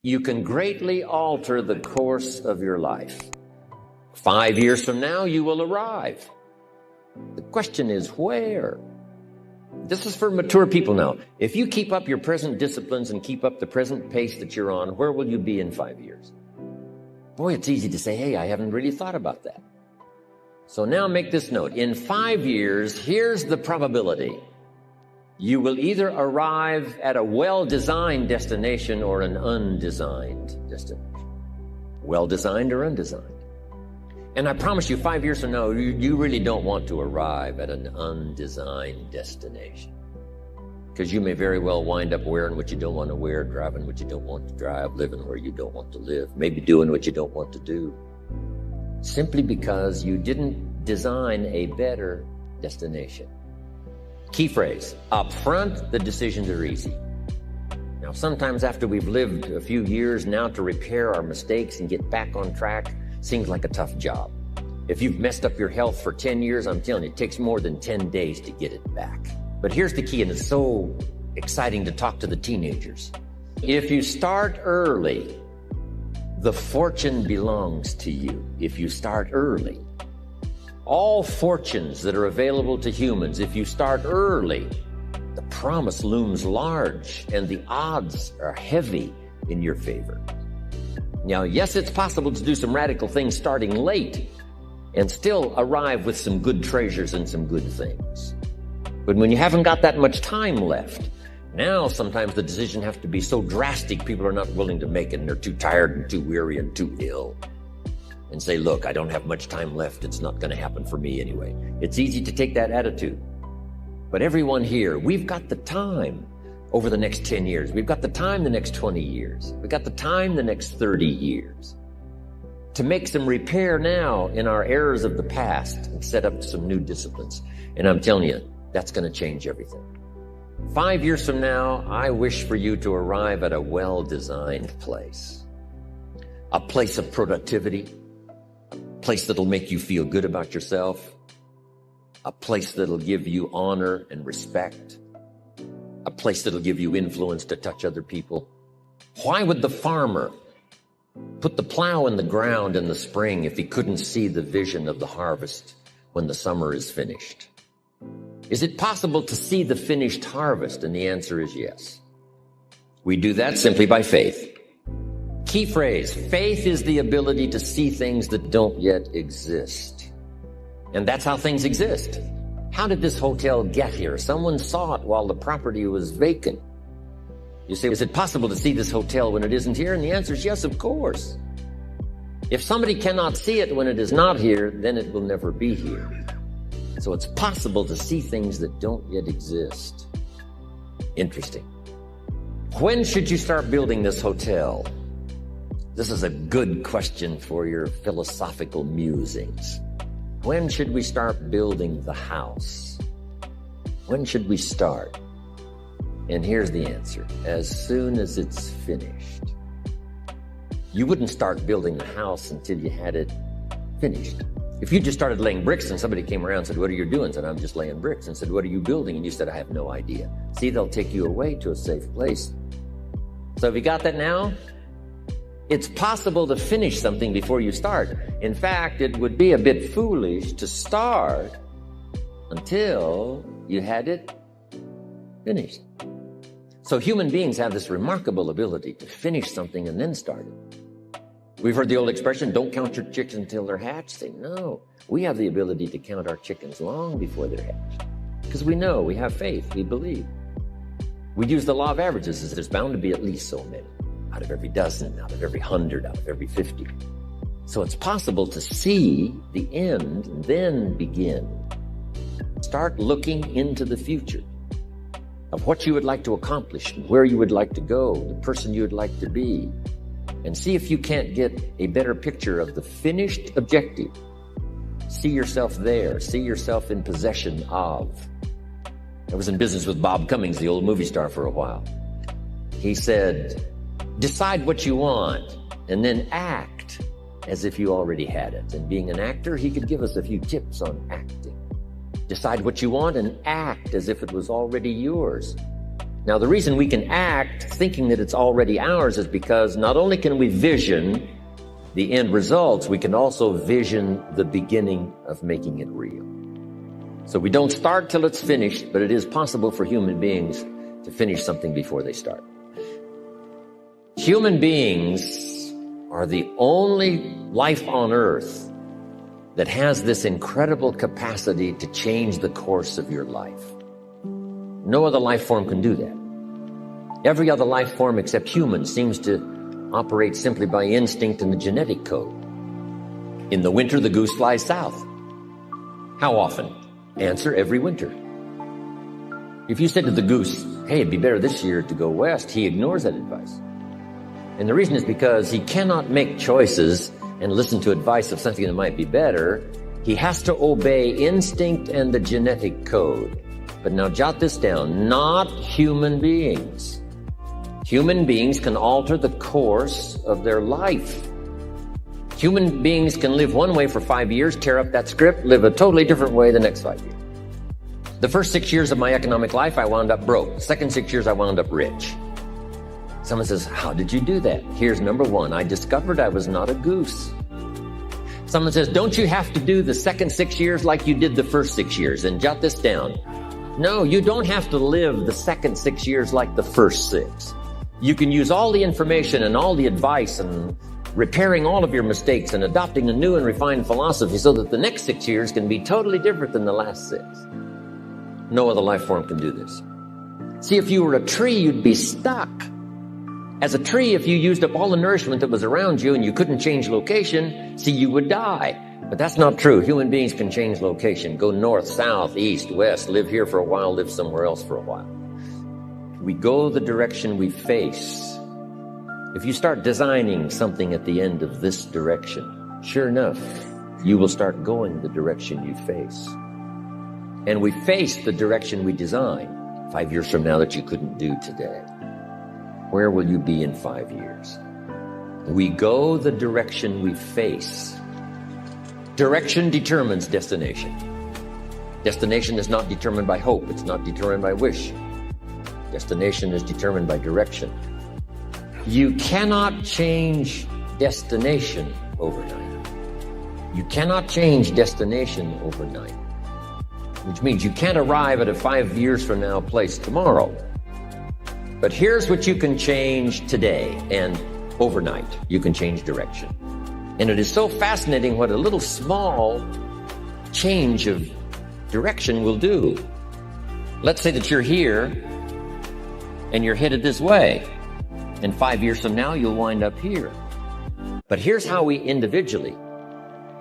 You can greatly alter the course of your life. 5 years from now, you will arrive. The question is where? This is for mature people now. If you keep up your present disciplines and keep up the present pace that you're on, where will you be in 5 years? Boy, it's easy to say, hey, I haven't really thought about that. So now make this note. In 5 years, here's the probability. You will either arrive at a well-designed destination or an undesigned destination. Well-designed or undesigned. And I promise you, 5 years from now, you really don't want to arrive at an undesigned destination. Because you may very well wind up wearing what you don't want to wear, driving what you don't want to drive, living where you don't want to live, maybe doing what you don't want to do. Simply because you didn't design a better destination. Key phrase, up front, the decisions are easy. Now, sometimes after we've lived a few years, now to repair our mistakes and get back on track seems like a tough job. If you've messed up your health for 10 years, I'm telling you, it takes more than 10 days to get it back. But here's the key, and it's so exciting to talk to the teenagers. If you start early, the fortune belongs to you. If you start early. All fortunes that are available to humans, if you start early, the promise looms large and the odds are heavy in your favor. Now, yes, it's possible to do some radical things starting late and still arrive with some good treasures and some good things. But when you haven't got that much time left, now sometimes the decision has to be so drastic people are not willing to make it and they're too tired and too weary and too ill. And say, look, I don't have much time left. It's not going to happen for me anyway. It's easy to take that attitude. But everyone here, we've got the time over the next 10 years. We've got the time the next 20 years. We've got the time the next 30 years to make some repair now in our errors of the past and set up some new disciplines. And I'm telling you, that's going to change everything. 5 years from now, I wish for you to arrive at a well-designed place. A place of productivity. Place that'll make you feel good about yourself, a place that'll give you honor and respect, a place that'll give you influence to touch other people. Why would the farmer put the plow in the ground in the spring if he couldn't see the vision of the harvest when the summer is finished? Is it possible to see the finished harvest? And the answer is yes. We do that simply by faith. Key phrase, faith is the ability to see things that don't yet exist. And that's how things exist. How did this hotel get here? Someone saw it while the property was vacant. You say, is it possible to see this hotel when it isn't here? And the answer is yes, of course. If somebody cannot see it when it is not here, then it will never be here. So it's possible to see things that don't yet exist. Interesting. When should you start building this hotel? This is a good question for your philosophical musings. When should we start building the house? When should we start? And here's the answer. As soon as it's finished. You wouldn't start building the house until you had it finished. If you just started laying bricks and somebody came around and said, what are you doing? Said, I'm just laying bricks. And said, what are you building? And you said, I have no idea. See, they'll take you away to a safe place. So have you got that now? It's possible to finish something before you start. In fact, it would be a bit foolish to start until you had it finished. So human beings have this remarkable ability to finish something and then start it. We've heard the old expression, don't count your chickens until they're hatched. Say, no, we have the ability to count our chickens long before they're hatched. Because we know, we have faith, we believe. We use the law of averages as there's bound to be at least so many. Out of every dozen, out of every 100, out of every 50. So it's possible to see the end and then begin. Start looking into the future of what you would like to accomplish, where you would like to go, the person you would like to be, and see if you can't get a better picture of the finished objective. See yourself there. See yourself in possession of. I was in business with Bob Cummings, the old movie star, for a while. He said, decide what you want and then act as if you already had it. And being an actor, he could give us a few tips on acting. Decide what you want and act as if it was already yours. Now, the reason we can act thinking that it's already ours is because not only can we vision the end results, we can also vision the beginning of making it real. So we don't start till it's finished, but it is possible for human beings to finish something before they start. Human beings are the only life on earth that has this incredible capacity to change the course of your life. No other life form can do that. Every other life form except humans seems to operate simply by instinct and the genetic code. In the winter, the goose flies south. How often? Answer: every winter. If you said to the goose, hey, it'd be better this year to go west, he ignores that advice. And the reason is because he cannot make choices and listen to advice of something that might be better. He has to obey instinct and the genetic code. But now jot this down: not human beings. Human beings can alter the course of their life. Human beings can live one way for 5 years, tear up that script, live a totally different way the next 5 years. The first 6 years of my economic life, I wound up broke. The second 6 years, I wound up rich. Someone says, how did you do that? Here's number one: I discovered I was not a goose. Someone says, don't you have to do the second 6 years like you did the first 6 years? And jot this down. No, you don't have to live the second 6 years like the first 6. You can use all the information and all the advice and repairing all of your mistakes and adopting a new and refined philosophy so that the next 6 years can be totally different than the last 6. No other life form can do this. See, if you were a tree, you'd be stuck. As a tree, if you used up all the nourishment that was around you and you couldn't change location, see, you would die. But that's not true. Human beings can change location, go north, south, east, west, live here for a while, live somewhere else for a while. We go the direction we face. If you start designing something at the end of this direction, sure enough, you will start going the direction you face. And we face the direction we design 5 years from now that you couldn't do today. Where will you be in 5 years? We go the direction we face. Direction determines destination. Destination is not determined by hope. It's not determined by wish. Destination is determined by direction. You cannot change destination overnight. You cannot change destination overnight, which means you can't arrive at a 5 years from now place tomorrow. But here's what you can change today, and overnight you can change direction. And it is so fascinating what a little small change of direction will do. Let's say that you're here and you're headed this way, and 5 years from now you'll wind up here. But here's how we individually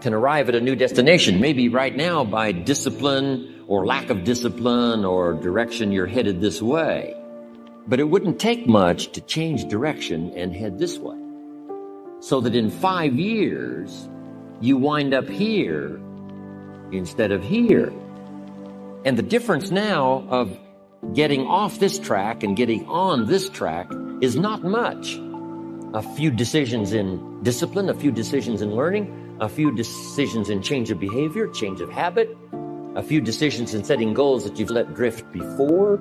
can arrive at a new destination. Maybe right now by discipline or lack of discipline or direction, you're headed this way. But it wouldn't take much to change direction and head this way, so that in 5 years you wind up here instead of here. And the difference now of getting off this track and getting on this track is not much. A few decisions in discipline, a few decisions in learning, a few decisions in change of behavior, change of habit, a few decisions in setting goals that you've let drift before.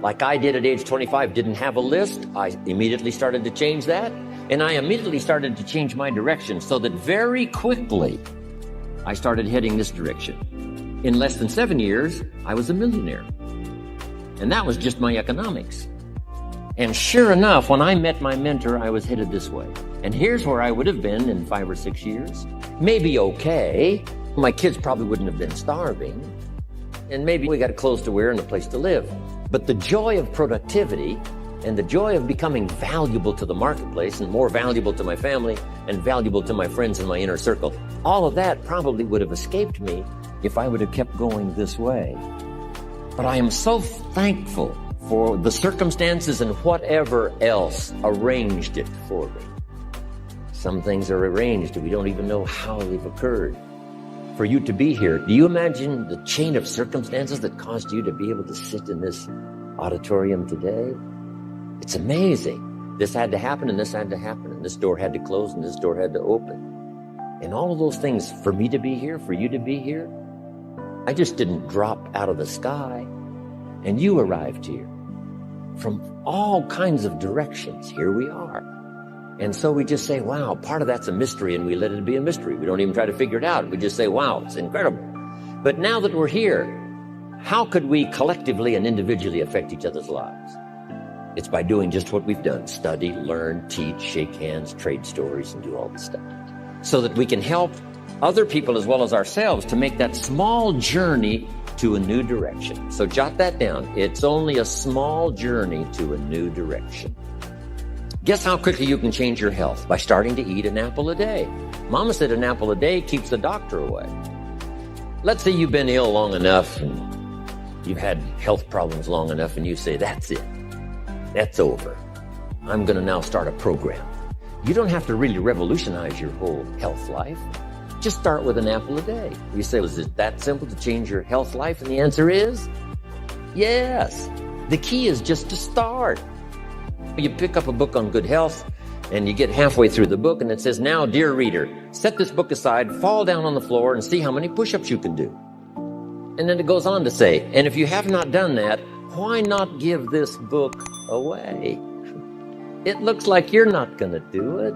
Like I did at age 25, didn't have a list. I immediately started to change that. And I immediately started to change my direction so that very quickly I started heading this direction. In less than 7 years, I was a millionaire. And that was just my economics. And sure enough, when I met my mentor, I was headed this way. And here's where I would have been in 5 or 6 years. Maybe okay. My kids probably wouldn't have been starving. And maybe we got clothes to wear and a place to live. But the joy of productivity and the joy of becoming valuable to the marketplace and more valuable to my family and valuable to my friends in my inner circle, all of that probably would have escaped me if I would have kept going this way. But I am so thankful for the circumstances and whatever else arranged it for me. Some things are arranged and we don't even know how they've occurred. For you to be here, do you imagine the chain of circumstances that caused you to be able to sit in this auditorium today? It's amazing. This had to happen and this had to happen and this door had to close and this door had to open. And all of those things for me to be here, for you to be here, I just didn't drop out of the sky and you arrived here. from all kinds of directions. Here we are. And so we just say, wow, part of that's a mystery, and we let it be a mystery. We don't even try to figure it out. We just say, wow, it's incredible. But now that we're here, how could we collectively and individually affect each other's lives? It's by doing just what we've done: study, learn, teach, shake hands, trade stories, and do all this stuff, so that we can help other people as well as ourselves to make that small journey to a new direction. So jot that down. It's only a small journey to a new direction. Guess how quickly you can change your health? By starting to eat an apple a day. Mama said an apple a day keeps the doctor away. Let's say you've been ill long enough and you've had health problems long enough, and you say, that's it. That's over. I'm going to now start a program. You don't have to really revolutionize your whole health life. Just start with an apple a day. You say, was it that simple to change your health life? And the answer is yes. The key is just to start. You pick up a book on good health, and you get halfway through the book, and it says, now, dear reader, set this book aside, fall down on the floor, and see how many push-ups you can do. And then it goes on to say, and if you have not done that, why not give this book away? It looks like you're not going to do it.